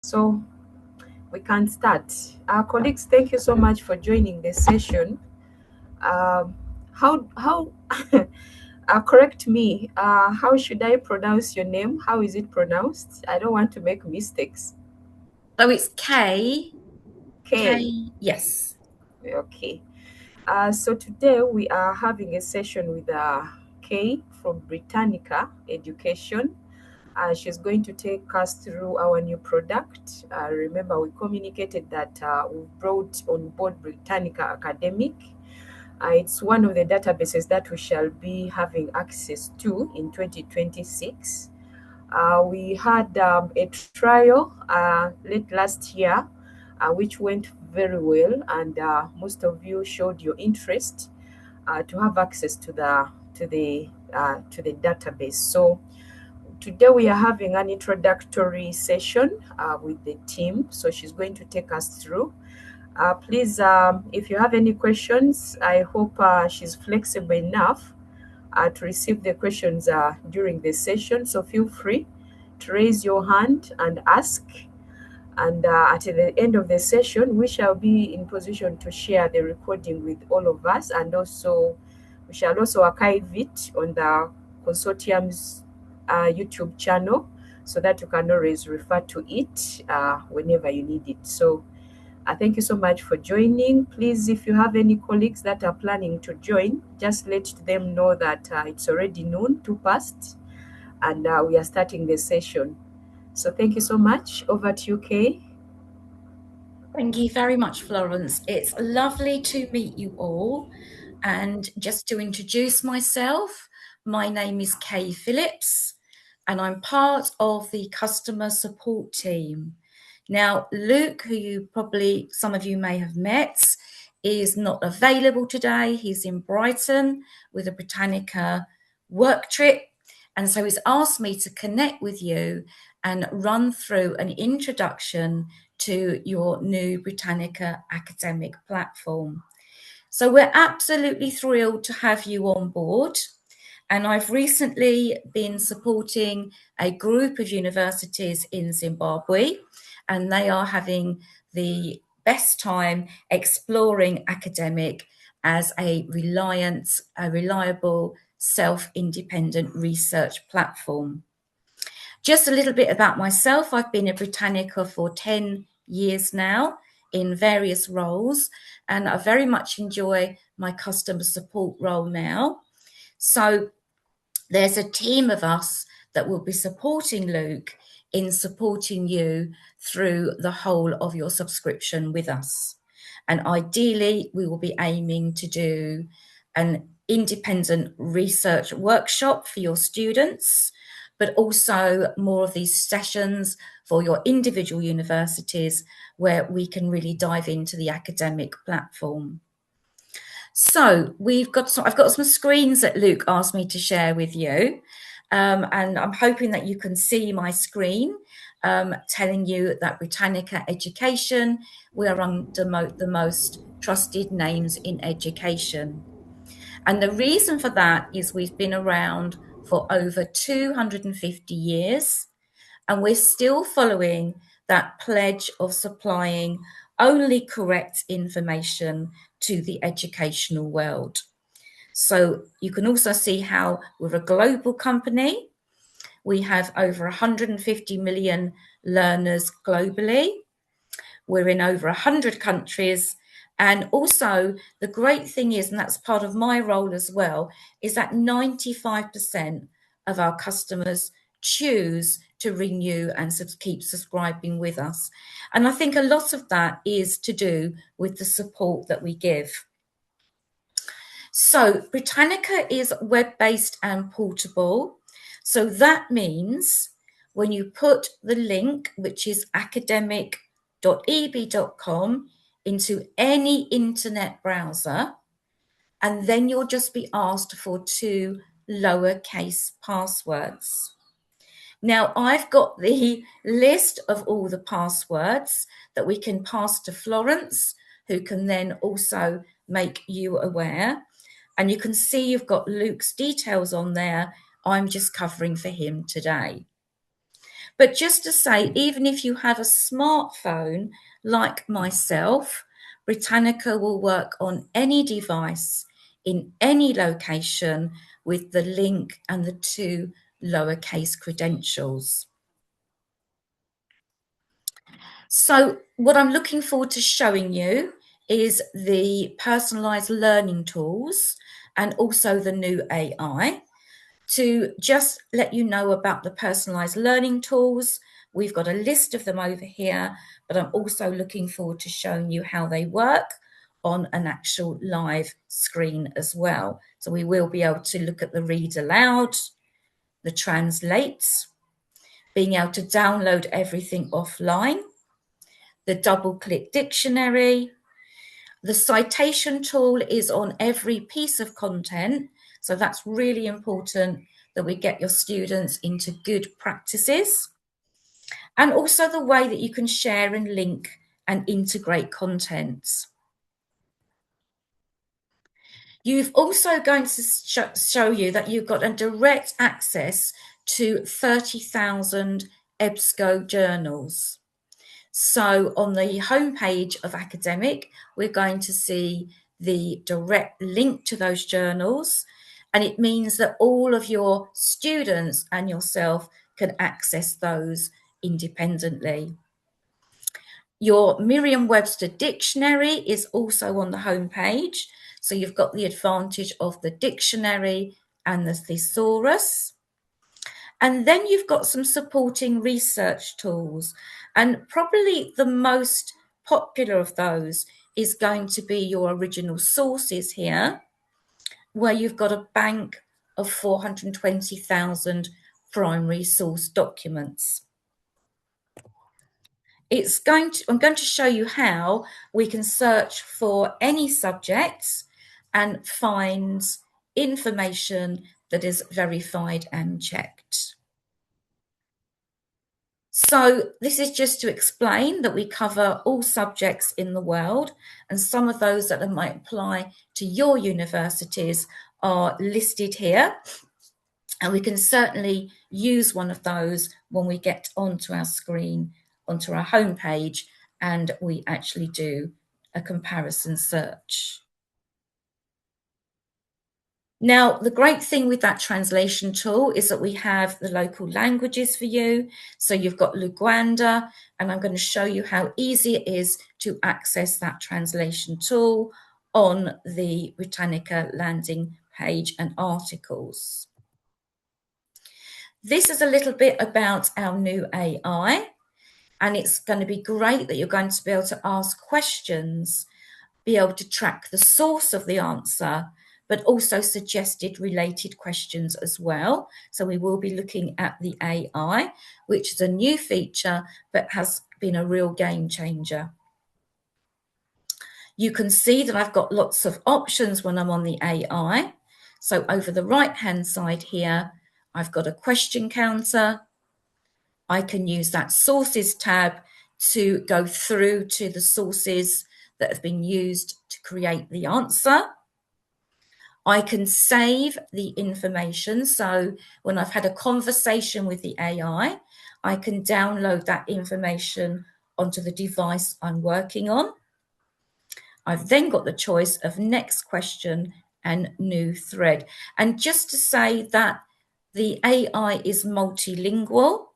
So we can start. Our colleagues, thank you so much for joining the session. Um, how correct me. How should I pronounce your name? How is it pronounced? I don't want to make mistakes. So it's K. K. Yes. Okay. So today we are having a session with Kay from Britannica Education. She's going to take us through our new product. Remember, we communicated that we've brought on board Britannica Academic. It's one of the databases that we shall be having access to in 2026. We had a trial late last year, which went very well, and most of you showed your interest to have access to the database. So today we are having an introductory session with the team. So she's going to take us through. Please, if you have any questions, I hope she's flexible enough to receive the questions during the session. So feel free to raise your hand and ask. And at the end of the session, we shall be in position to share the recording with all of us, and also we shall also archive it on the Consortium's YouTube channel so that you can always refer to it whenever you need it. So thank you so much for joining. Please, if you have any colleagues that are planning to join, just let them know that it's already noon, 2 past, and we are starting the session. So thank you so much. Over to you, Kay. Thank you very much, Florence. It's lovely to meet you all. And just to introduce myself, my name is Kay Phillips, and I'm part of the customer support team. Now, Luke, who some of you may have met, is not available today. He's in Brighton with a Britannica work trip. And so he's asked me to connect with you and run through an introduction to your new Britannica academic platform. So we're absolutely thrilled to have you on board. And I've recently been supporting a group of universities in Zimbabwe, and they are having the best time exploring academic as a reliable, self-independent research platform. Just a little bit about myself. I've been at Britannica for 10 years now in various roles, and I very much enjoy my customer support role now. So there's a team of us that will be supporting Luke in supporting you through the whole of your subscription with us. And ideally, we will be aiming to do an independent research workshop for your students, but also more of these sessions for your individual universities where we can really dive into the academic platform. So I've got some screens that Luke asked me to share with you. And I'm hoping that you can see my screen telling you that Britannica Education, we are under the most trusted names in education. And the reason for that is we've been around for over 250 years, and we're still following that pledge of supplying only correct information to the educational world. So you can also see how we're a global company. We have over 150 million learners globally. We're in over 100 countries. And also the great thing is, and that's part of my role as well, is that 95% of our customers choose to renew and keep subscribing with us. And I think a lot of that is to do with the support that we give. So Britannica is web-based and portable. So that means when you put the link, which is academic.eb.com, into any internet browser, and then you'll just be asked for 2 lowercase passwords. Now, I've got the list of all the passwords that we can pass to Florence, who can then also make you aware. And you can see you've got Luke's details on there. I'm just covering for him today. But just to say, even if you have a smartphone like myself, Britannica will work on any device in any location with the link and the 2 lowercase credentials. So what I'm looking forward to showing you is the personalised learning tools and also the new AI. To just let you know about the personalised learning tools, we've got a list of them over here, but I'm also looking forward to showing you how they work on an actual live screen as well. So we will be able to look at the read aloud, the translate, being able to download everything offline, the double click dictionary. The citation tool is on every piece of content. So that's really important that we get your students into good practices. And also the way that you can share and link and integrate content. You've also going to show you that you've got a direct access to 30,000 EBSCO journals. So on the homepage of Academic, we're going to see the direct link to those journals, and it means that all of your students and yourself can access those independently. Your Merriam-Webster dictionary is also on the homepage, so you've got the advantage of the dictionary and the thesaurus. And then you've got some supporting research tools. And probably the most popular of those is going to be your original sources here, where you've got a bank of 420,000 primary source documents. I'm going to show you how we can search for any subjects and find information that is verified and checked. So this is just to explain that we cover all subjects in the world, and some of those that might apply to your universities are listed here. And we can certainly use one of those when we get onto our screen, onto our homepage, and we actually do a comparison search. Now, the great thing with that translation tool is that we have the local languages for you. So you've got Luganda, and I'm going to show you how easy it is to access that translation tool on the Britannica landing page and articles. This is a little bit about our new AI, and it's going to be great that you're going to be able to ask questions, be able to track the source of the answer, but also suggested related questions as well. So we will be looking at the AI, which is a new feature, but has been a real game changer. You can see that I've got lots of options when I'm on the AI. So over the right-hand side here, I've got a question counter. I can use that sources tab to go through to the sources that have been used to create the answer. I can save the information. So when I've had a conversation with the AI, I can download that information onto the device I'm working on. I've then got the choice of next question and new thread. And just to say that the AI is multilingual,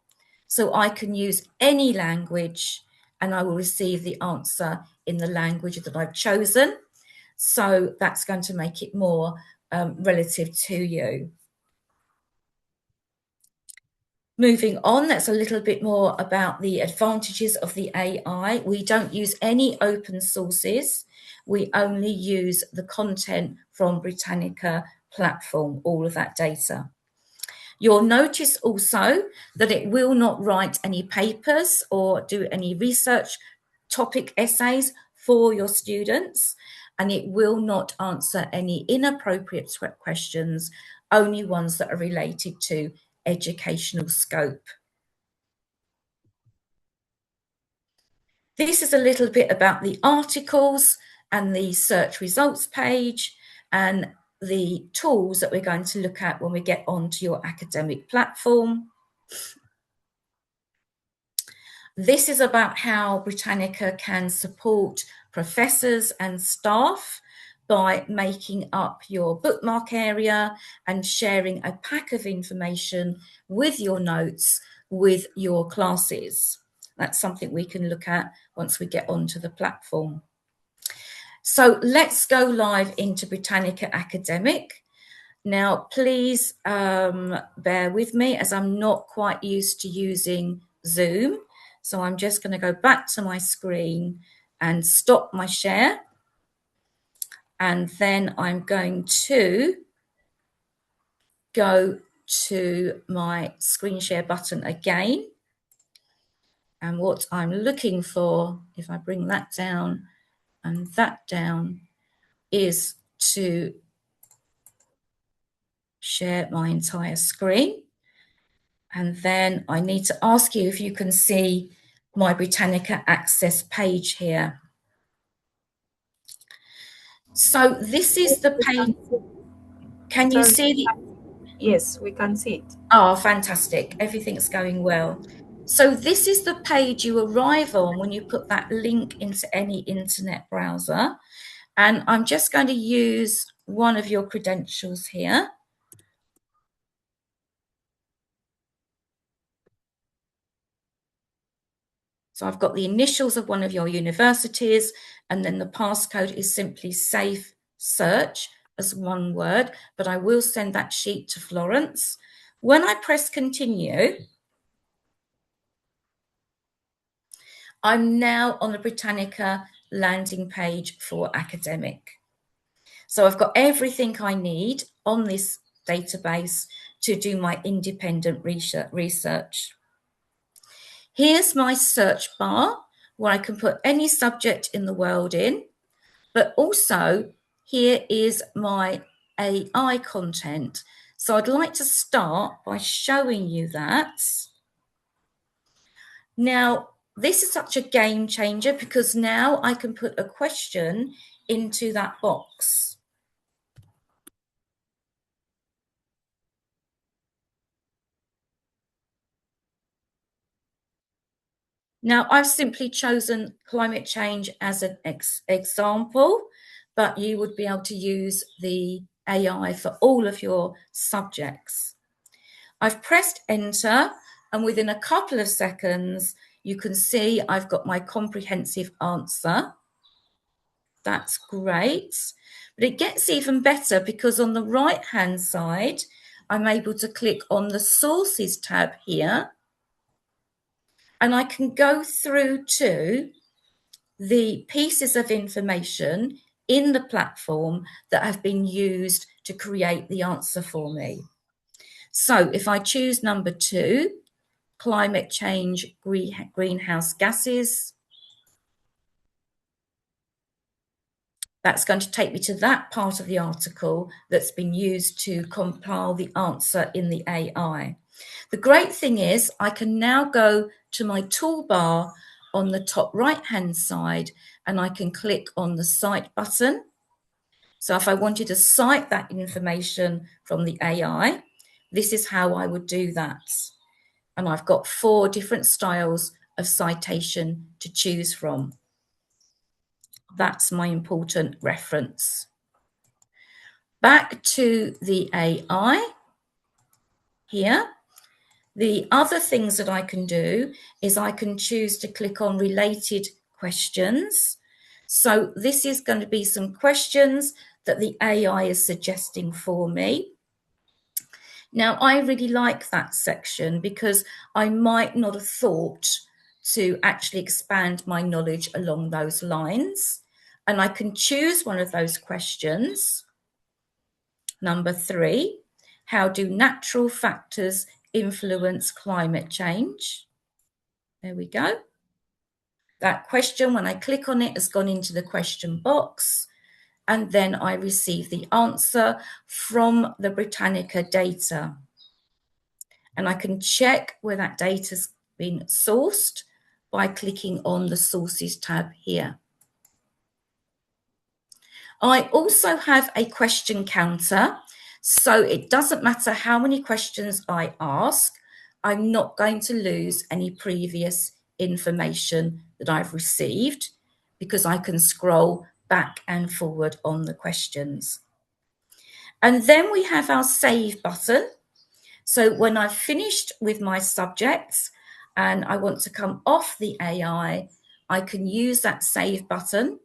so I can use any language and I will receive the answer in the language that I've chosen. So that's going to make it more relative to you. Moving on, that's a little bit more about the advantages of the AI. We don't use any open sources. We only use the content from Britannica platform, all of that data. You'll notice also that it will not write any papers or do any research topic essays for your students, and it will not answer any inappropriate questions, only ones that are related to educational scope. This is a little bit about the articles and the search results page and the tools that we're going to look at when we get onto your academic platform. This is about how Britannica can support professors and staff by making up your bookmark area and sharing a pack of information with your notes with your classes. That's something we can look at once we get onto the platform. So let's go live into Britannica Academic. Now, please bear with me as I'm not quite used to using Zoom. So I'm just going to go back to my screen and stop my share. And then I'm going to go to my screen share button again. And what I'm looking for, if I bring that down and that down, is to share my entire screen. And then I need to ask you if you can see my Britannica Access page here. So this is the page. Can you see the? Yes, we can see it. Oh, fantastic. Everything's going well. So this is the page you arrive on when you put that link into any internet browser. And I'm just going to use one of your credentials here. So I've got the initials of one of your universities, and then the passcode is simply safe search as one word, but I will send that sheet to Florence. When I press continue, I'm now on the Britannica landing page for academic. So I've got everything I need on this database to do my independent research. Here's my search bar where I can put any subject in the world in, but also here is my AI content. So I'd like to start by showing you that. Now, this is such a game changer because now I can put a question into that box. Now, I've simply chosen climate change as an example, but you would be able to use the AI for all of your subjects. I've pressed enter, and within a couple of seconds, you can see I've got my comprehensive answer. That's great. But it gets even better because on the right-hand side, I'm able to click on the sources tab here, and I can go through to the pieces of information in the platform that have been used to create the answer for me. So if I choose number 2, climate change, greenhouse gases, that's going to take me to that part of the article that's been used to compile the answer in the AI. The great thing is I can now go to my toolbar on the top right-hand side and I can click on the Cite button. So if I wanted to cite that information from the AI, this is how I would do that. And I've got 4 different styles of citation to choose from. That's my important reference. Back to the AI here. The other things that I can do is I can choose to click on related questions. So this is going to be some questions that the AI is suggesting for me. Now, I really like that section because I might not have thought to actually expand my knowledge along those lines. And I can choose one of those questions. Number 3, how do natural factors influence climate change? There we go. That question, when I click on it, has gone into the question box. And then I receive the answer from the Britannica data. And I can check where that data's been sourced by clicking on the sources tab here. I also have a question counter, so it doesn't matter how many questions I ask, I'm not going to lose any previous information that I've received, because I can scroll back and forward on the questions. And then we have our save button. So when I've finished with my subjects and I want to come off the AI, I can use that save button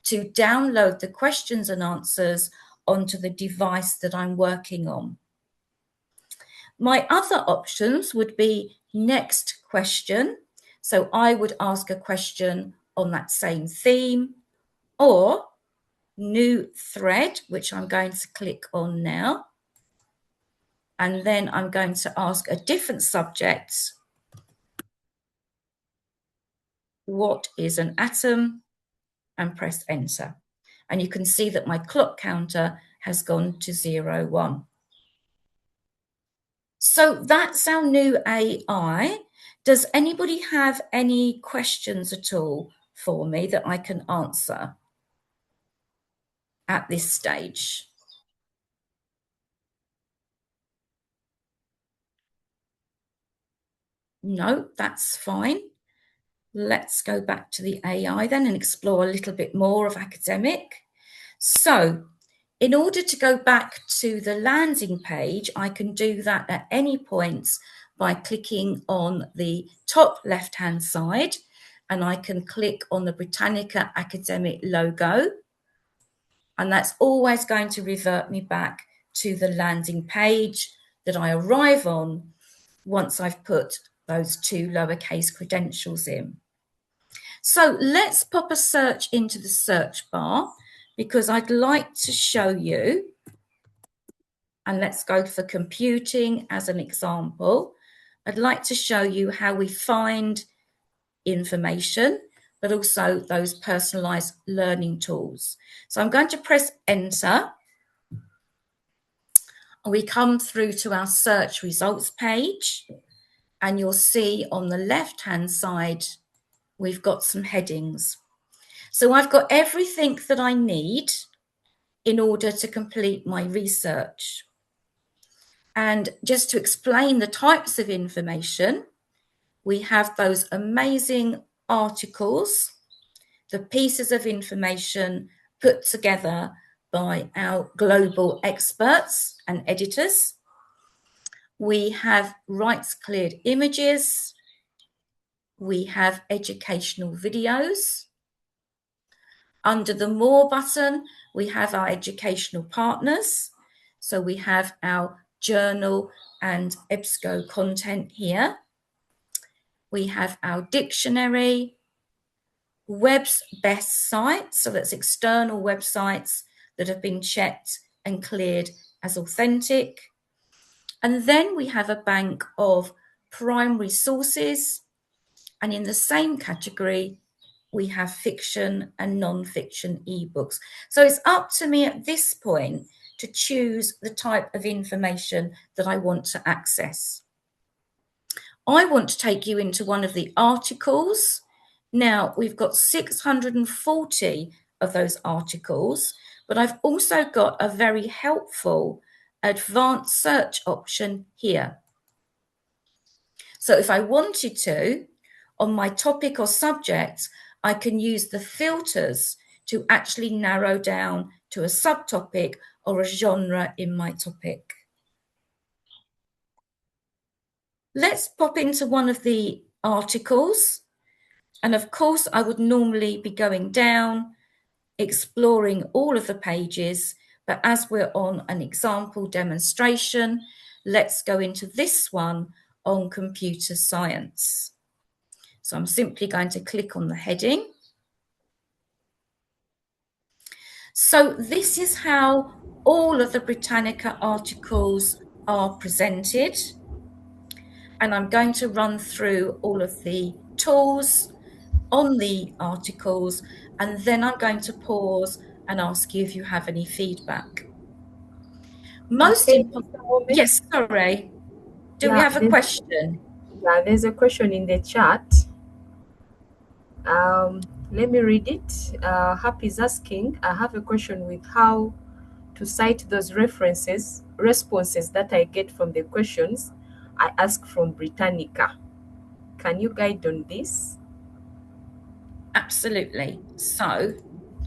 to download the questions and answers onto the device that I'm working on. My other options would be next question. So I would ask a question on that same theme, or new thread, which I'm going to click on now. And then I'm going to ask a different subject. What is an atom? And press enter. And you can see that my clock counter has gone to 01. So that's our new AI. Does anybody have any questions at all for me that I can answer at this stage? No, that's fine. Let's go back to the AI then and explore a little bit more of academic. So in order to go back to the landing page, I can do that at any point by clicking on the top left-hand side, and I can click on the Britannica Academic logo, and that's always going to revert me back to the landing page that I arrive on once I've put those 2 lowercase credentials in. So let's pop a search into the search bar, because I'd like to show you, and let's go for computing as an example. I'd like to show you how we find information, but also those personalized learning tools. So I'm going to press enter. We come through to our search results page, and you'll see on the left-hand side, we've got some headings. So I've got everything that I need in order to complete my research. And just to explain the types of information, we have those amazing articles, the pieces of information put together by our global experts and editors. We have rights cleared images. We have educational videos. Under the More button, we have our educational partners. So we have our journal and EBSCO content here. We have our dictionary, web's best sites, so that's external websites that have been checked and cleared as authentic. And then we have a bank of primary sources, and in the same category, we have fiction and non-fiction ebooks. So it's up to me at this point to choose the type of information that I want to access. I want to take you into one of the articles. Now, we've got 640 of those articles, but I've also got a very helpful advanced search option here. So if I wanted to, on my topic or subject, I can use the filters to actually narrow down to a subtopic or a genre in my topic. Let's pop into one of the articles. And of course, I would normally be going down, exploring all of the pages. But as we're on an example demonstration, let's go into this one on computer science. So I'm simply going to click on the heading. So this is how all of the Britannica articles are presented. And I'm going to run through all of the tools on the articles, and then I'm going to pause and ask you if you have any feedback. Most important. Yes, sorry. Do we have a question? Yeah, there's a question in the chat. Let me read it. Happy is asking, I have a question with how to cite those responses that I get from the questions I ask from Britannica. Can you guide on this? Absolutely. So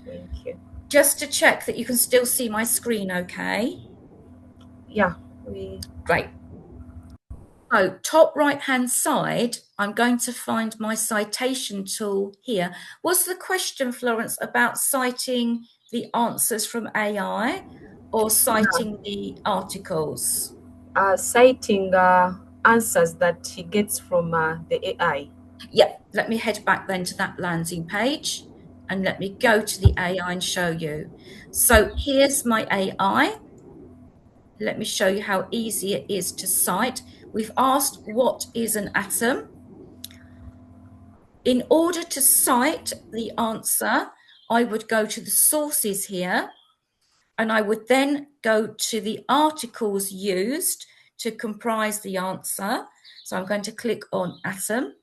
Thank you. just to check that you can still see my screen okay. Yeah, we Great. So top right hand side, I'm going to find my citation tool here. Was the question, Florence, about citing the answers from AI or citing the articles? citing answers that he gets from the AI. Yep, let me head back then to that landing page and let me go to the AI and show you. So here's my AI. Let me show you how easy it is to cite. We've asked what is an atom. In order to cite the answer, I would go to the sources here, and I would then go to the articles used to comprise the answer. So I'm going to click on atom.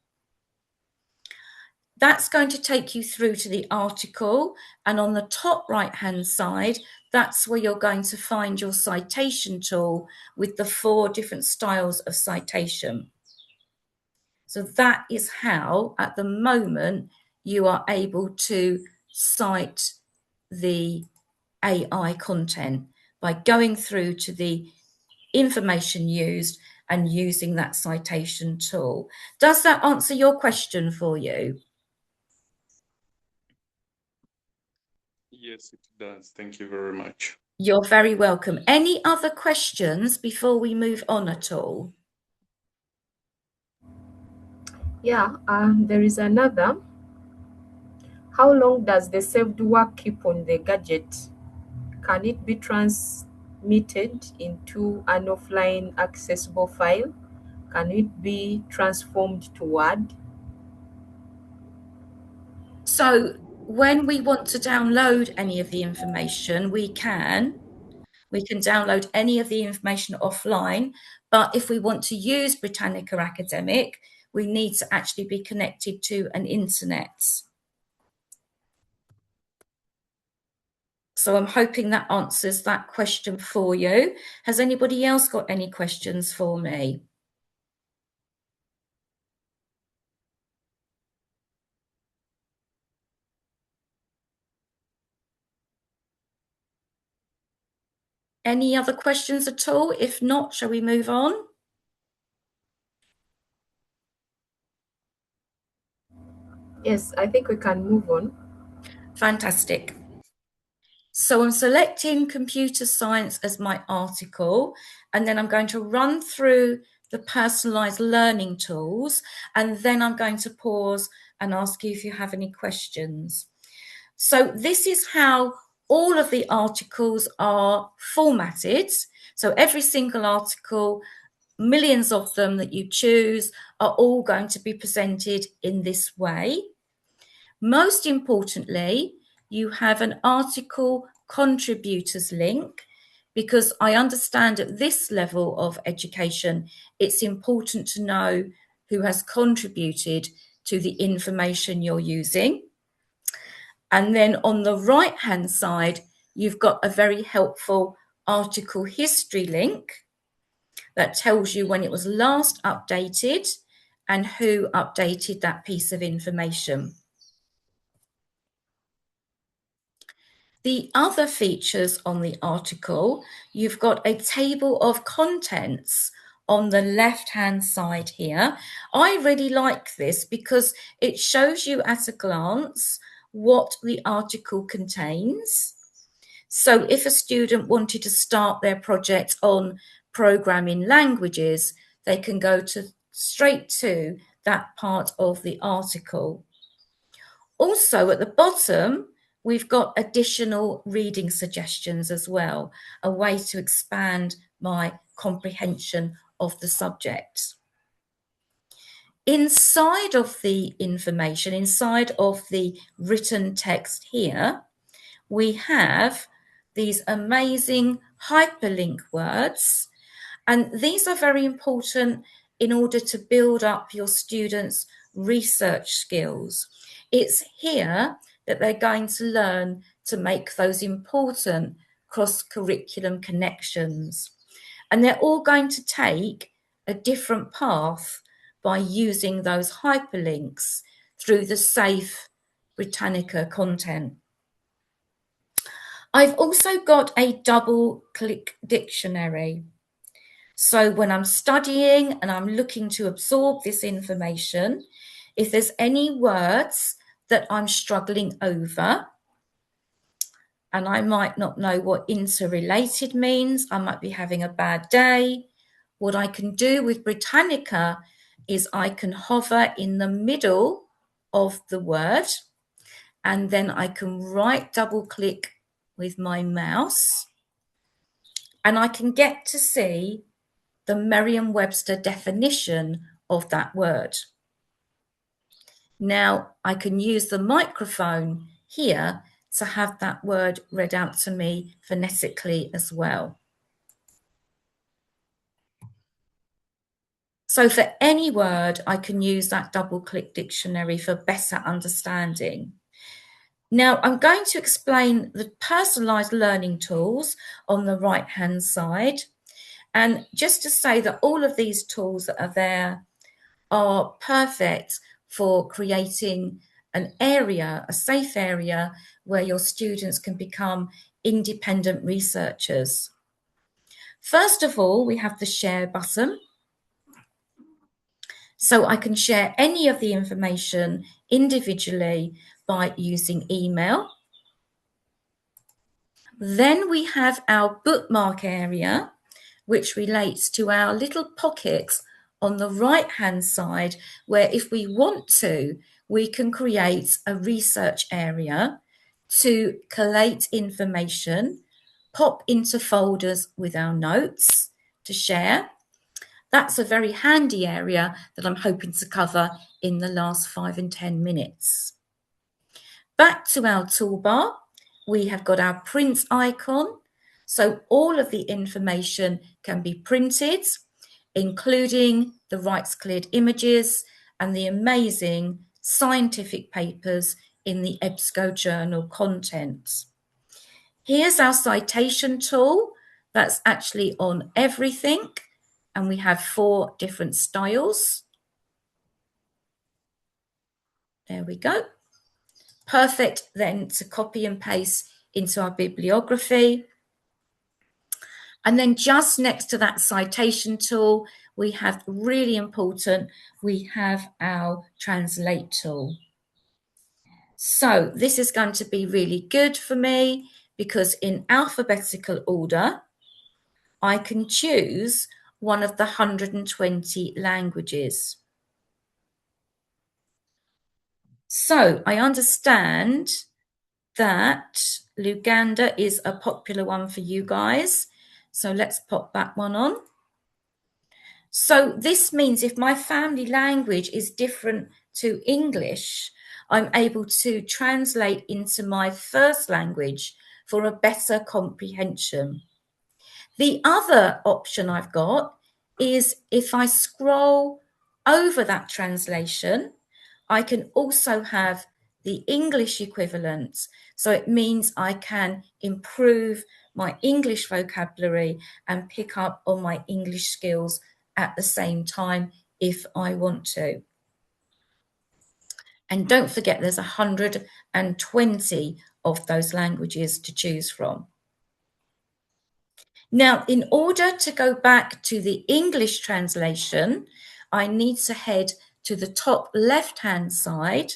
That's going to take you through to the article, and on the top right hand side, that's where you're going to find your citation tool with the 4 different styles of citation. So that is how, at the moment, you are able to cite the AI content by going through to the information used and using that citation tool. Does that answer your question for you? Yes, it does. Thank you very much. You're very welcome. Any other questions before we move on at all? Yeah, there is another. How long does the saved work keep on the gadget? Can it be transmitted into an offline accessible file? Can it be transformed to Word? So when we want to download any of the information, we can download any of the information offline, but if we want to use Britannica Academic, we need to actually be connected to an internet. So I'm hoping that answers that question for you. Has anybody else got any questions for me? Any other questions at all? If not, shall we move on? Yes, I think we can move on. Fantastic. So I'm selecting computer science as my article, and then I'm going to run through the personalized learning tools, and then I'm going to pause and ask you if you have any questions. So this is how all of the articles are formatted. So every single article, millions of them that you choose, are all going to be presented in this way. Most importantly, you have an article contributors link, because I understand at this level of education, it's important to know who has contributed to the information you're using. And then on the right-hand side, you've got a very helpful article history link that tells you when it was last updated and who updated that piece of information. The other features on the article, you've got a table of contents on the left-hand side here. I really like this because it shows you at a glance what the article contains. So if a student wanted to start their project on programming languages, they can go straight to that part of the article. Also at the bottom, we've got additional reading suggestions as well, a way to expand my comprehension of the subject. Inside of the information, inside of the written text here, we have these amazing hyperlink words, and these are very important in order to build up your students' research skills. It's here that they're going to learn to make those important cross-curriculum connections. And they're all going to take a different path by using those hyperlinks through the safe Britannica content. I've also got a double click dictionary. So when I'm studying and I'm looking to absorb this information, if there's any words that I'm struggling over, and I might not know what interrelated means, I might be having a bad day, what I can do with Britannica is I can hover in the middle of the word, and then I can right double click with my mouse, and I can get to see the Merriam-Webster definition of that word. Now I can use the microphone here to have that word read out to me phonetically as well. So for any word, I can use that double click dictionary for better understanding. Now I'm going to explain the personalized learning tools on the right hand side. And just to say that all of these tools that are there are perfect for creating an area, a safe area, where your students can become independent researchers. First of all, we have the share button. So I can share any of the information individually by using email. Then we have our bookmark area, which relates to our little pockets on the right hand side, where if we want to, we can create a research area to collate information, pop into folders with our notes to share. That's a very handy area that I'm hoping to cover in the last 5 and 10 minutes. Back to our toolbar, we have got our print icon. So all of the information can be printed, including the rights cleared images and the amazing scientific papers in the EBSCO journal content. Here's our citation tool that's actually on everything, and we have 4 different styles. There we go. Perfect then to copy and paste into our bibliography. And then just next to that citation tool, we have really important, we have our translate tool. So this is going to be really good for me because in alphabetical order, I can choose one of the 120 languages. So I understand that Luganda is a popular one for you guys. So let's pop that one on. So this means if my family language is different to English, I'm able to translate into my first language for a better comprehension. The other option I've got is if I scroll over that translation, I can also have the English equivalent. So it means I can improve my English vocabulary and pick up on my English skills at the same time if I want to. And don't forget, there's 120 of those languages to choose from. Now, in order to go back to the English translation, I need to head to the top left-hand side,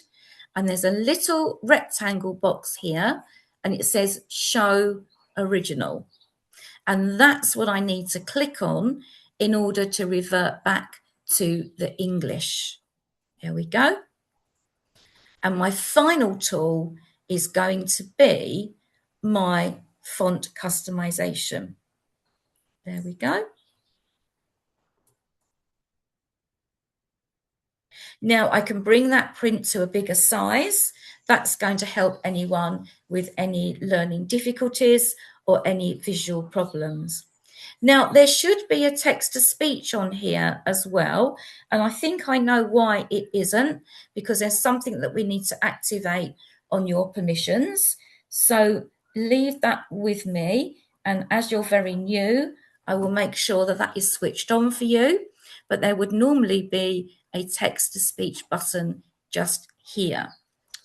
and there's a little rectangle box here, and it says Show Original. And that's what I need to click on in order to revert back to the English. There we go. And my final tool is going to be my font customization. There we go. Now I can bring that print to a bigger size. That's going to help anyone with any learning difficulties or any visual problems. Now there should be a text to speech on here as well. And I think I know why it isn't, because there's something that we need to activate on your permissions. So leave that with me. And as you're very new, I will make sure that that is switched on for you. But there would normally be a text to speech button just here.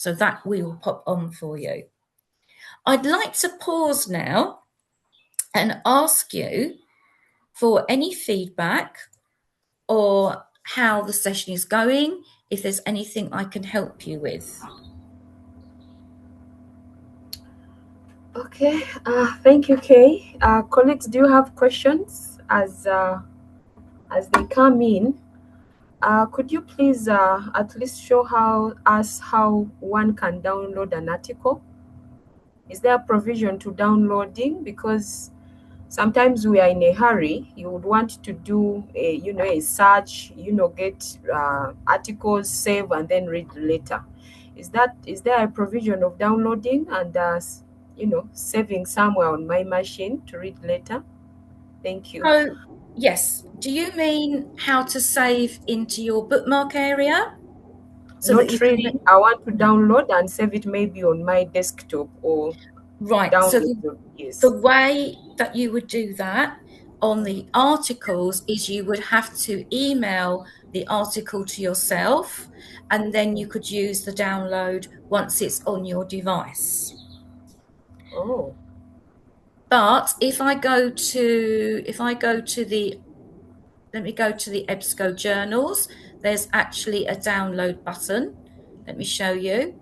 So that we will pop on for you. I'd like to pause now and ask you for any feedback or how the session is going, if there's anything I can help you with. Okay, thank you, Kay. Colleagues, do you have questions as they come in? Could you please at least show us how one can download an article? Is there a provision to downloading? Because sometimes we are in a hurry. You would want to do a search, get articles, save, and then read later. Is there a provision of downloading and saving somewhere on my machine to read later? Thank you. Oh, yes. Do you mean how to save into your bookmark area? So that you Not can... really. I want to download and save it maybe on my desktop or Right. So download. Yes. the way that you would do that on the articles is you would have to email the article to yourself, and then you could use the download once it's on your device. Oh. But if I go to the, let me go to the EBSCO journals, there's actually a download button. Let me show you.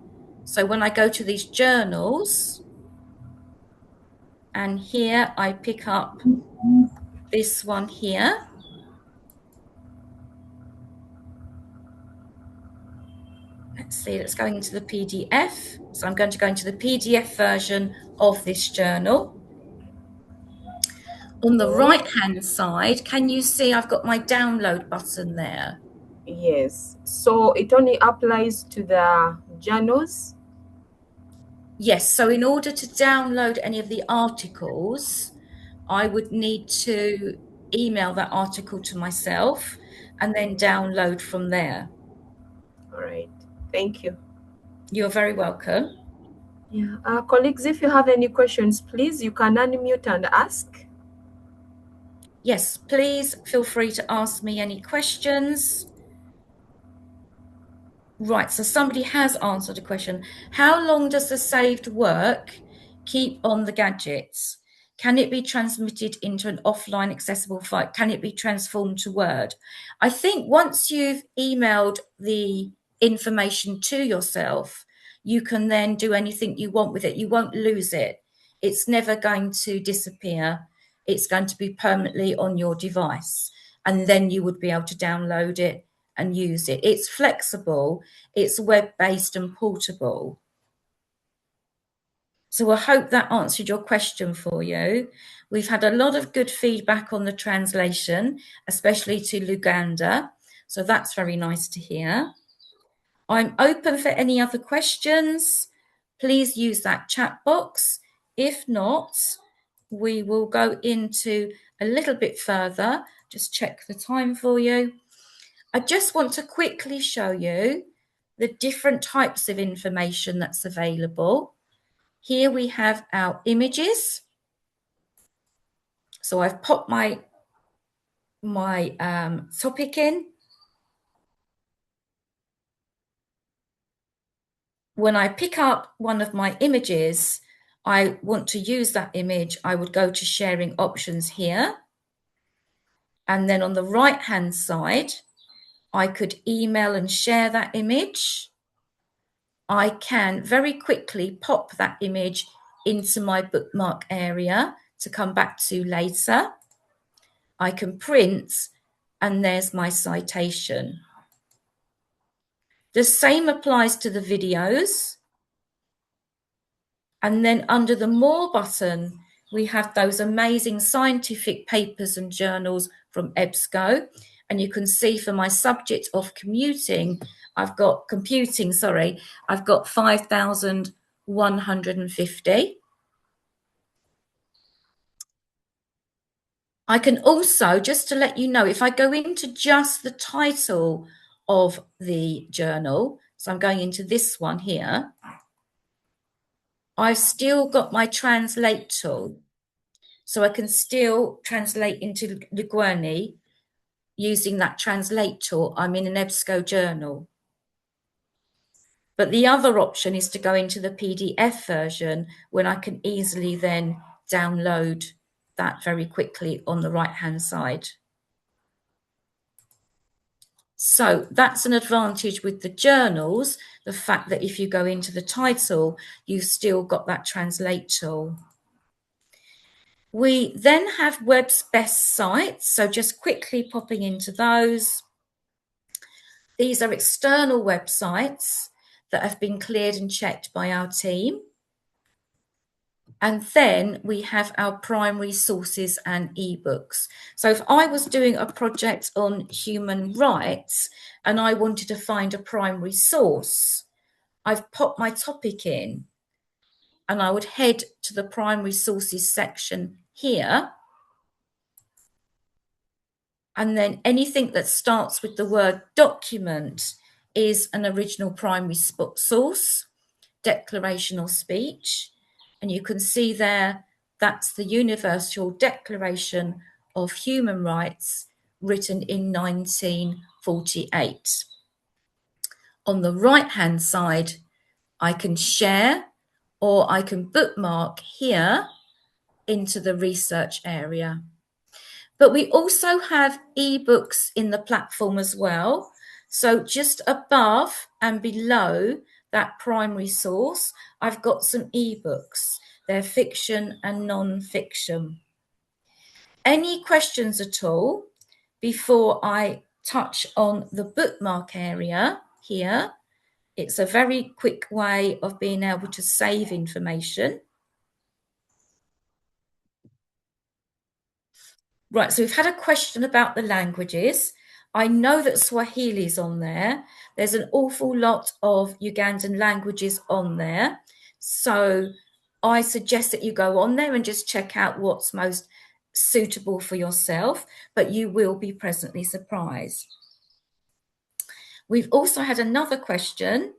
So when I go to these journals, and here I pick up this one here. Let's see, it's going into the PDF. So I'm going to go into the PDF version of this journal. On the right-hand side, can you see I've got my download button there? Yes. So it only applies to the journals? Yes. So in order to download any of the articles, I would need to email that article to myself and then download from there. All right. Thank you. You're very welcome. Yeah. Colleagues, if you have any questions, please, you can unmute and ask. Yes, please feel free to ask me any questions. Right, so somebody has answered a question. How long does the saved work keep on the gadgets? Can it be transmitted into an offline accessible file? Can it be transformed to Word? I think once you've emailed the information to yourself, you can then do anything you want with it. You won't lose it. It's never going to disappear. It's going to be permanently on your device. And then you would be able to download it and use it. It's flexible, it's web-based and portable. So I hope that answered your question for you. We've had a lot of good feedback on the translation, especially to Luganda. So that's very nice to hear. I'm open for any other questions. Please use that chat box. If not, we will go into a little bit further. Just check the time for you. I just want to quickly show you the different types of information that's available. Here we have our images. So I've popped my topic in. When I pick up one of my images, I want to use that image, I would go to sharing options here. And then on the right-hand side, I could email and share that image. I can very quickly pop that image into my bookmark area to come back to later. I can print, and there's my citation. The same applies to the videos. And then under the More button, we have those amazing scientific papers and journals from EBSCO. And you can see for my subject of I've got 5,150. I can also, just to let you know, if I go into just the title of the journal, so I'm going into this one here, I've still got my translate tool. So I can still translate into Liguani using that translate tool. I'm in an EBSCO journal. But the other option is to go into the PDF version when I can easily then download that very quickly on the right-hand side. So that's an advantage with the journals, the fact that if you go into the title, you've still got that translate tool. We then have Web's Best Sites, so just quickly popping into those. These are external websites that have been cleared and checked by our team. And then we have our primary sources and ebooks. So if I was doing a project on human rights and I wanted to find a primary source, I've popped my topic in and I would head to the primary sources section here. And then anything that starts with the word document is an original primary source, declaration or speech. And you can see there, that's the Universal Declaration of Human Rights written in 1948. On the right-hand side, I can share or I can bookmark here into the research area. But we also have ebooks in the platform as well. So just above and below that primary source, I've got some ebooks. They're fiction and non-fiction. Any questions at all before I touch on the bookmark area here? It's a very quick way of being able to save information. Right, so we've had a question about the languages. I know that Swahili's on there. There's an awful lot of Ugandan languages on there. So I suggest that you go on there and just check out what's most suitable for yourself, but you will be pleasantly surprised. We've also had another question.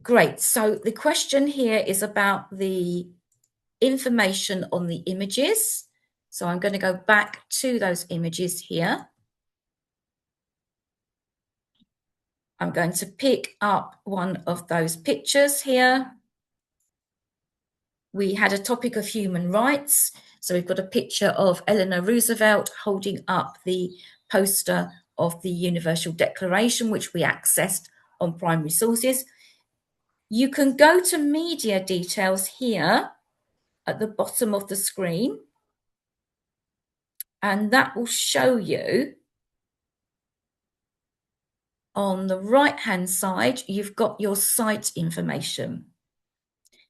Great, so the question here is about the information on the images. So I'm going to go back to those images here. I'm going to pick up one of those pictures here. We had a topic of human rights. So we've got a picture of Eleanor Roosevelt holding up the poster of the Universal Declaration, which we accessed on primary sources. You can go to media details here at the bottom of the screen, and that will show you on the right-hand side, you've got your site information.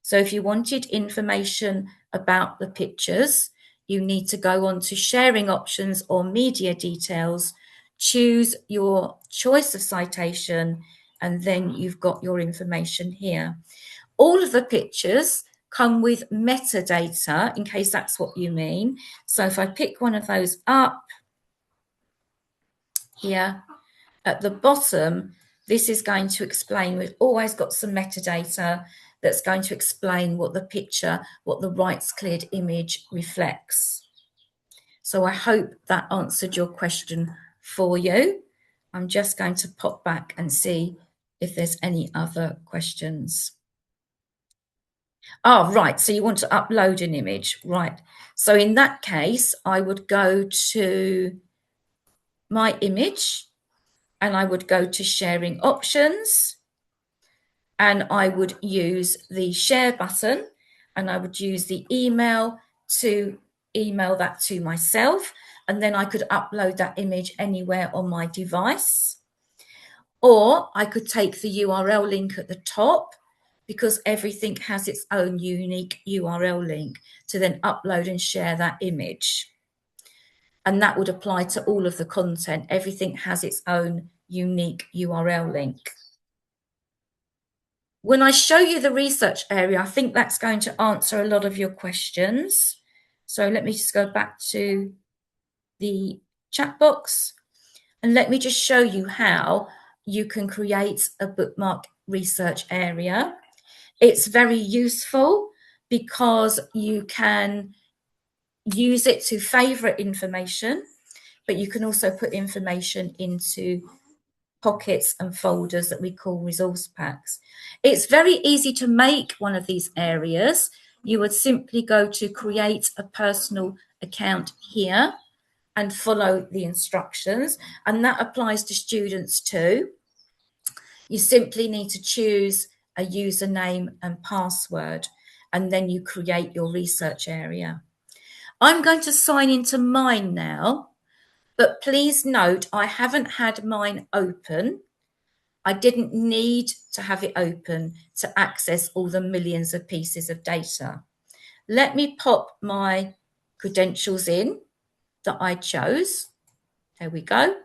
So if you wanted information about the pictures, you need to go on to sharing options or media details, choose your choice of citation, and then you've got your information here. All of the pictures come with metadata, in case that's what you mean. So if I pick one of those up here at the bottom, this is going to explain, we've always got some metadata that's going to explain what the picture, what the rights cleared image reflects. So I hope that answered your question for you. I'm just going to pop back and see if there's any other questions. Oh, right, so you want to upload an image, right. So in that case, I would go to my image and I would go to sharing options and I would use the share button and I would use the email to email that to myself, and then I could upload that image anywhere on my device. Or I could take the URL link at the top, because everything has its own unique URL link, to then upload and share that image. And that would apply to all of the content. Everything has its own unique URL link. When I show you the research area, I think that's going to answer a lot of your questions. So let me just go back to the chat box and let me just show you how you can create a bookmark research area. It's very useful because you can use it to favorite information, but you can also put information into pockets and folders that we call resource packs. It's very easy to make one of these areas. You would simply go to create a personal account here and follow the instructions, and that applies to students too. You simply need to choose a username and password, and then you create your research area. I'm going to sign into mine now, but please note I haven't had mine open. I didn't need to have it open to access all the millions of pieces of data. Let me pop my credentials in that I chose. There we go.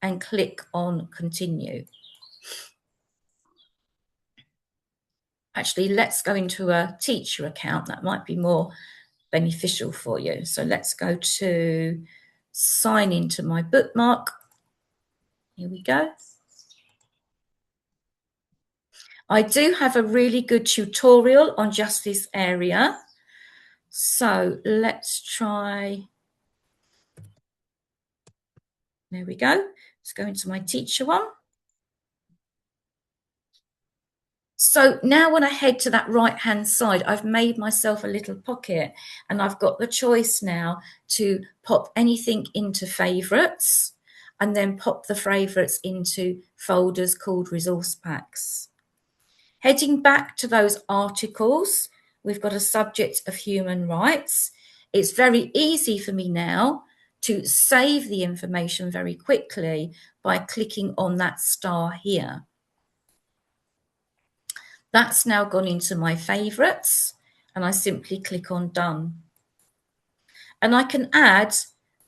And click on continue. Actually, let's go into a teacher account. That might be more beneficial for you. So let's go to sign into my bookmark. Here we go. I do have a really good tutorial on just this area. So let's try. There we go. Let's go into my teacher one. So now when I head to that right-hand side, I've made myself a little pocket, and I've got the choice now to pop anything into favourites and then pop the favourites into folders called resource packs. Heading back to those articles, we've got a subject of human rights. It's very easy for me now to save the information very quickly by clicking on that star here. That's now gone into my favourites, and I simply click on done. And I can add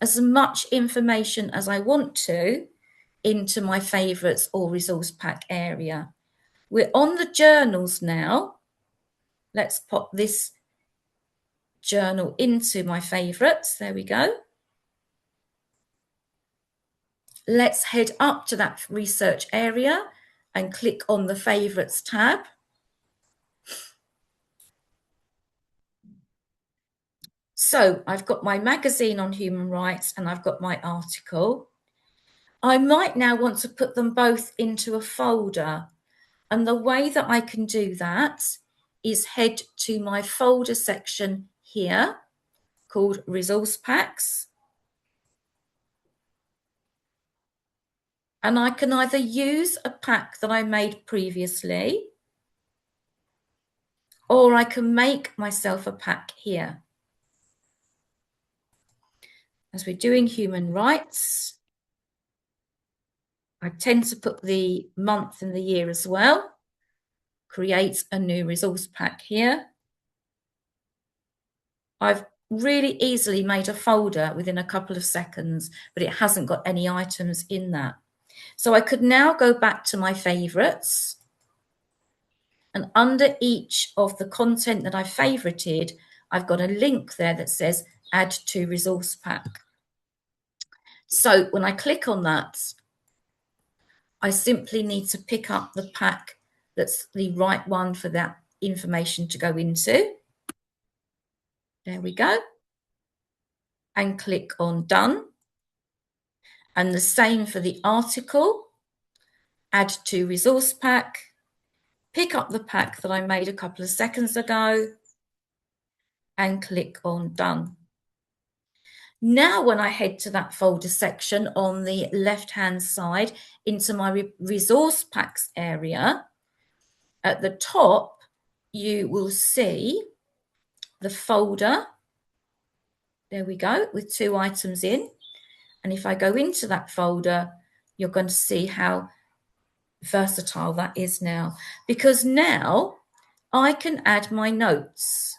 as much information as I want to into my favourites or resource pack area. We're on the journals now. Let's pop this journal into my favourites. There we go. Let's head up to that research area and click on the favourites tab. So I've got my magazine on human rights and I've got my article. I might now want to put them both into a folder. And the way that I can do that is head to my folder section here called resource packs. And I can either use a pack that I made previously, or I can make myself a pack here. As we're doing human rights, I tend to put the month and the year as well. Create a new resource pack here. I've really easily made a folder within a couple of seconds, but it hasn't got any items in that. So I could now go back to my favourites, and under each of the content that I favorited, I've got a link there that says add to resource pack. So when I click on that, I simply need to pick up the pack that's the right one for that information to go into. There we go. And click on done. And the same for the article. Add to resource pack. Pick up the pack that I made a couple of seconds ago and click on done. Now when I head to that folder section on the left-hand side into my resource packs area, at the top you will see the folder. There we go, with 2 items in. And if I go into that folder, you're going to see how versatile that is now, because now I can add my notes.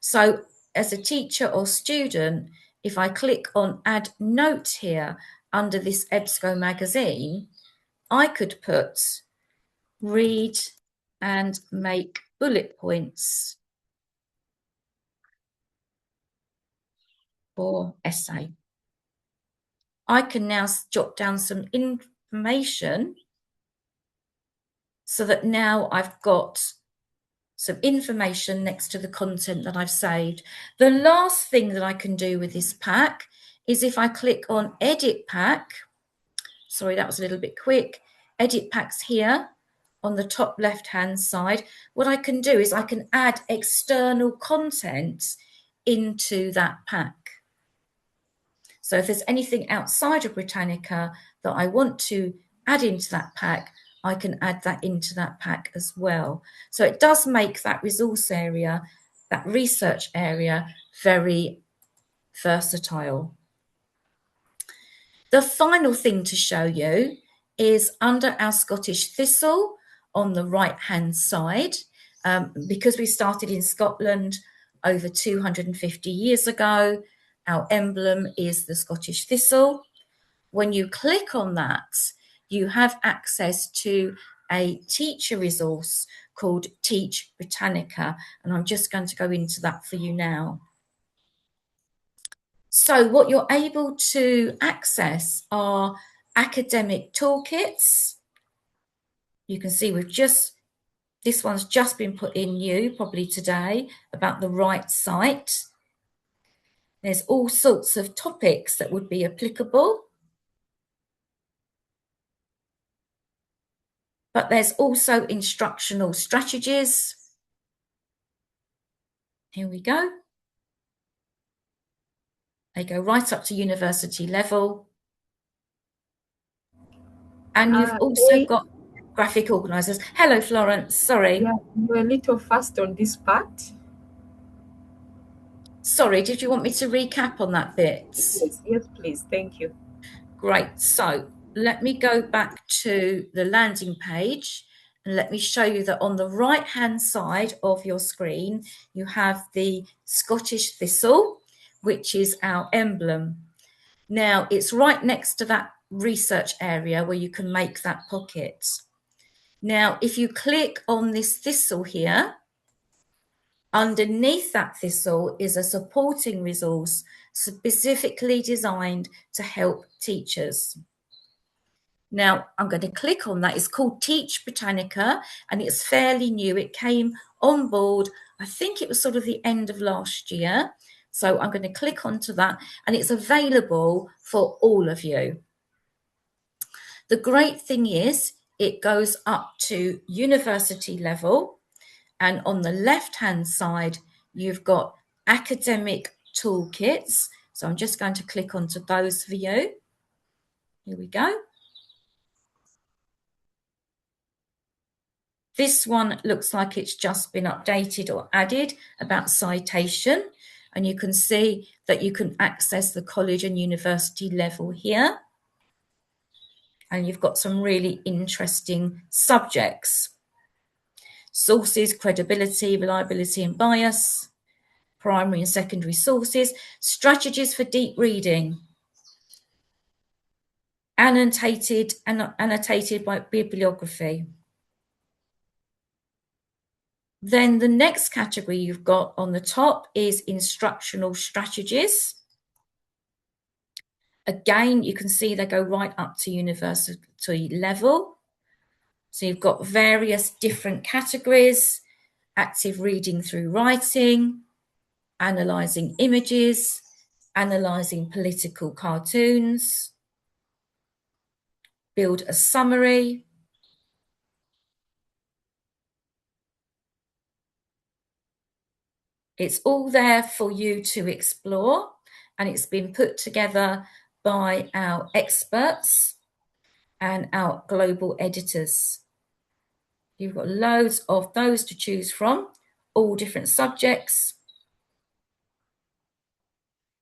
So as a teacher or student, if I click on add note here under this EBSCO magazine, I could put read and make bullet points or essay. I can now jot down some information so that now I've got some information next to the content that I've saved. The last thing that I can do with this pack is if I click on edit pack, Sorry, that was a little bit quick. Edit packs here on the top left-hand side. What I can do is I can add external content into that pack. So if there's anything outside of Britannica that I want to add into that pack, I can add that into that pack as well. So it does make that resource area, that research area, very versatile. The final thing to show you is under our Scottish thistle on the right-hand side. Because we started in Scotland over 250 years ago, our emblem is the Scottish thistle. When you click on that, you have access to a teacher resource called Teach Britannica, and I'm just going to go into that for you now. So what you're able to access are academic toolkits. You can see this one's just been put in new, probably today, about the right site. There's all sorts of topics that would be applicable. But there's also instructional strategies. Here we go. They go right up to university level. And you've also got graphic organisers. Hello, Florence. Sorry. Yeah, you're a little fast on this part. Sorry, did you want me to recap on that bit? Yes, please. Thank you. Great. So let me go back to the landing page and let me show you that on the right-hand side of your screen, you have the Scottish thistle, which is our emblem. Now, it's right next to that research area where you can make that pocket. Now, if you click on this thistle here, underneath that thistle is a supporting resource specifically designed to help teachers. Now, I'm going to click on that. It's called Teach Britannica, and it's fairly new. It came on board, I think it was sort of the end of last year. So I'm going to click onto that, and it's available for all of you. The great thing is it goes up to university level, and on the left-hand side, you've got academic toolkits. So I'm just going to click onto those for you. Here we go. This one looks like it's just been updated or added about citation. And you can see that you can access the college and university level here. And you've got some really interesting subjects. Sources, credibility, reliability and bias, primary and secondary sources, strategies for deep reading, annotated by bibliography. Then the next category you've got on the top is instructional strategies. Again, you can see they go right up to university level. So you've got various different categories: active reading through writing, analysing images, analysing political cartoons, build a summary, it's all there for you to explore, and it's been put together by our experts and our global editors. You've got loads of those to choose from, all different subjects.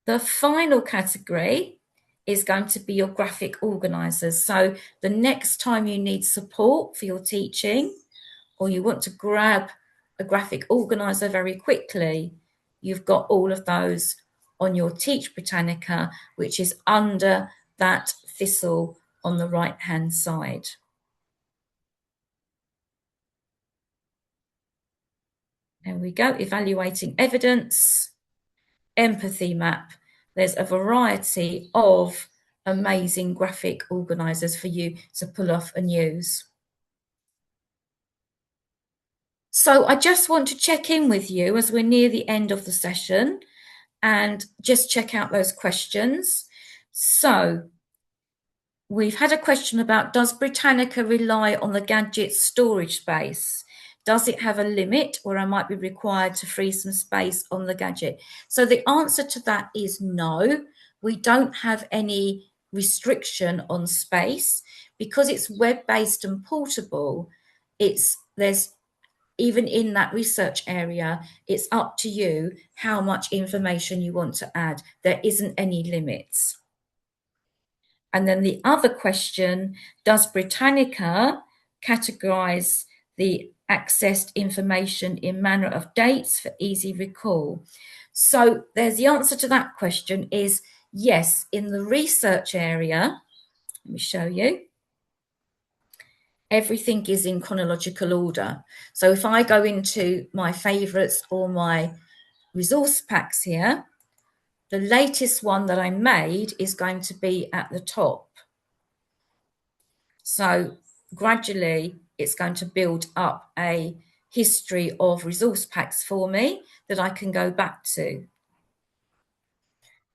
The final category is going to be your graphic organisers. So the next time you need support for your teaching, or you want to grab a graphic organiser very quickly, you've got all of those on your Teach Britannica, which is under that thistle on the right-hand side. There we go, evaluating evidence, empathy map. There's a variety of amazing graphic organisers for you to pull off and use. So I just want to check in with you as we're near the end of the session and just check out those questions. So we've had a question about, does Britannica rely on the gadget storage space? Does it have a limit where I might be required to free some space on the gadget? So the answer to that is no. We don't have any restriction on space because it's web-based and portable. There's even in that research area, it's up to you how much information you want to add. There isn't any limits. And then the other question, does Britannica categorize the accessed information in manner of dates for easy recall? So there's the answer to that question is yes, in the research area, let me show you, everything is in chronological order. So if I go into my favorites or my resource packs here, the latest one that I made is going to be at the top. So gradually it's going to build up a history of resource packs for me that I can go back to.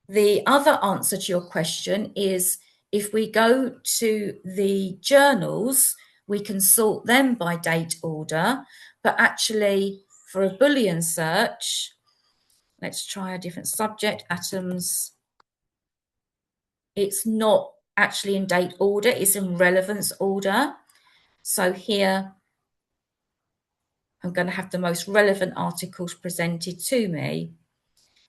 The other answer to your question is if we go to the journals, we can sort them by date order, but actually for a Boolean search, let's try a different subject, atoms. It's not actually in date order, it's in relevance order. So here, I'm going to have the most relevant articles presented to me.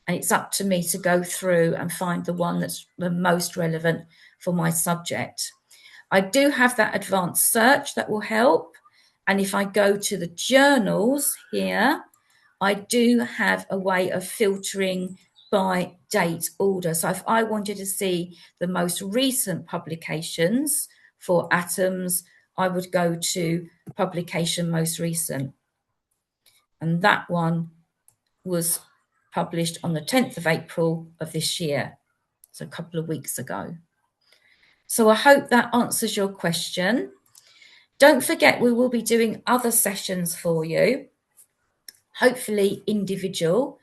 And it's up to me to go through and find the one that's the most relevant for my subject. I do have that advanced search that will help. And if I go to the journals here, I do have a way of filtering by date order. So if I wanted to see the most recent publications for atoms, I would go to publication most recent. And that one was published on the 10th of April of this year, so a couple of weeks ago. So I hope that answers your question. Don't forget, we will be doing other sessions for you, hopefully individual.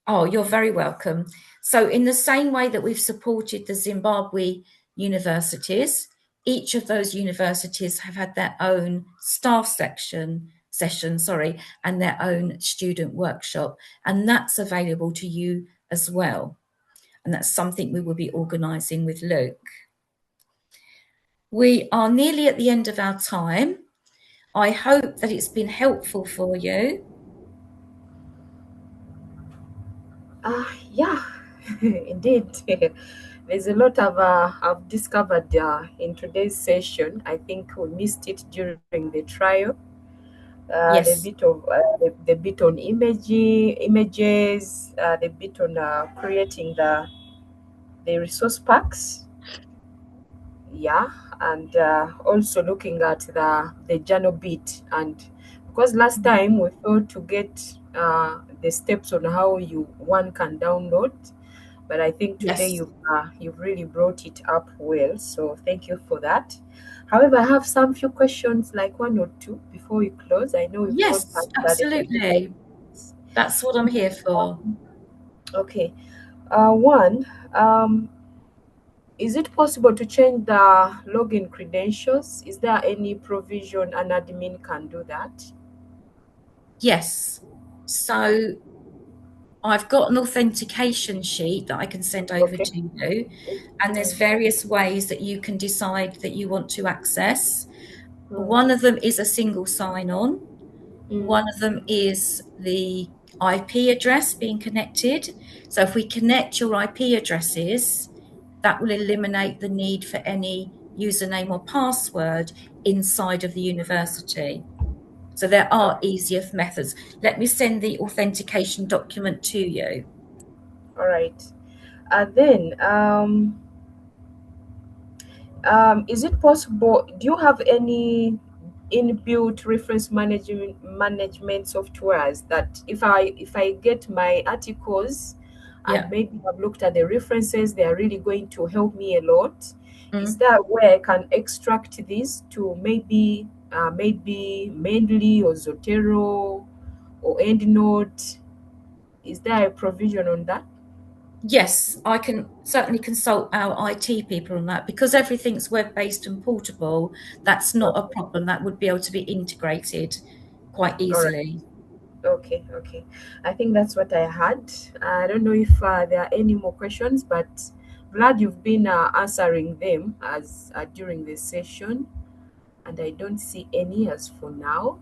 Oh, you're very welcome. So in the same way that we've supported the Zimbabwe universities, each of those universities have had their own staff session, and their own student workshop, and that's available to you as well. And that's something we will be organising with Luke. We are nearly at the end of our time. I hope that it's been helpful for you. Yeah, indeed. There's a lot I've discovered in today's session. I think we missed it during the trial. The Yes. bit of the bit on images, the bit on creating the resource packs. Yeah, and also looking at the journal bit, and because last time we failed to get the steps on how one can download, but I think today Yes. you've really brought it up well, so thank you for that. However, I have some few questions, like one or two, before we close. I know we've gone Yes, past that. absolutely. That's what I'm here for. Okay. One, is it possible to change the login credentials? Is there any provision an admin can do that? Yes. So I've got an authentication sheet that I can send over Okay. to you, and there's various ways that you can decide that you want to access. Mm, One of them is a single sign-on. mm, One of them is the IP address being connected. So if we connect your IP addresses, that will eliminate the need for any username or password inside of the university. So there are okay. easier methods. Let me send the authentication document to you. All right. Then, is it possible? Do you have any inbuilt reference management softwares that if I get my articles and Yeah. maybe I've looked at the references, they are really going to help me a lot? Is Mm. there a way I can extract this to maybe Mendeley or Zotero or EndNote? Is there a provision on that? Yes, I can certainly consult our IT people on that. Because everything's web-based and portable, that's not a problem. That would be able to be integrated quite All right. easily. Okay, okay. I think that's what I had. I don't know if there are any more questions, but glad you've been answering them as during the session, and I don't see any as for now.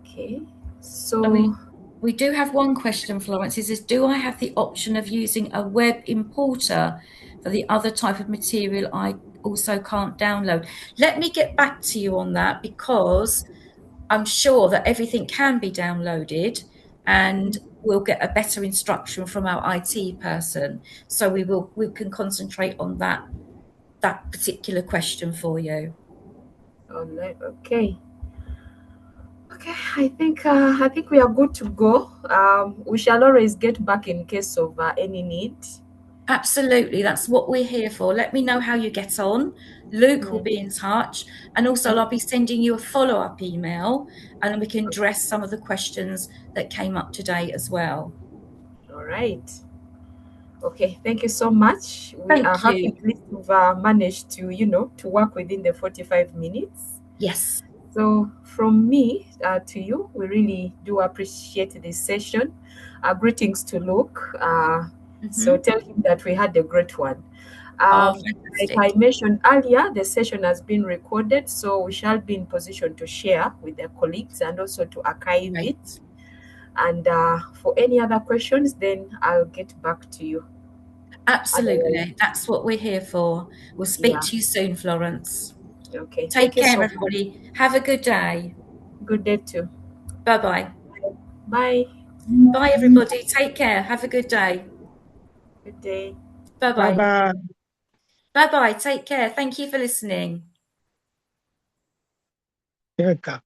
Okay, so We do have one question, Florence. It says, do I have the option of using a web importer for the other type of material I also can't download? Let me get back to you on that, because I'm sure that everything can be downloaded, and we'll get a better instruction from our IT person. So we can concentrate on that particular question for you. online. Okay. Okay, I think we are good to go. We shall always get back in case of any need. Absolutely, that's what we're here for. Let me know how you get on. Luke will Mm, be in touch, and also I'll be sending you a follow-up email, and we can address some of the questions that came up today as well. all right. Okay, thank you so much. We are Thank happy you. at least we've managed to, to work within the 45 minutes. Yes. So from me to you, we really do appreciate this session. Greetings to Luke. So Mm-hmm. tell him that we had a great one. Oh, Like fantastic. I mentioned earlier, the session has been recorded, so we shall be in position to share with their colleagues and also to archive Great. it. And for any other questions, then I'll get back to you. Otherwise, Absolutely. That's what we're here for. We'll speak yeah. to you soon, Florence. Okay. Thank Take you care, so much. everybody. Have a good day. Good day too. Bye-bye. Bye. Bye, everybody. Take care. Have a good day. Good day. Bye-bye. Bye-bye. Bye-bye. Take care. Thank you for listening. Welcome.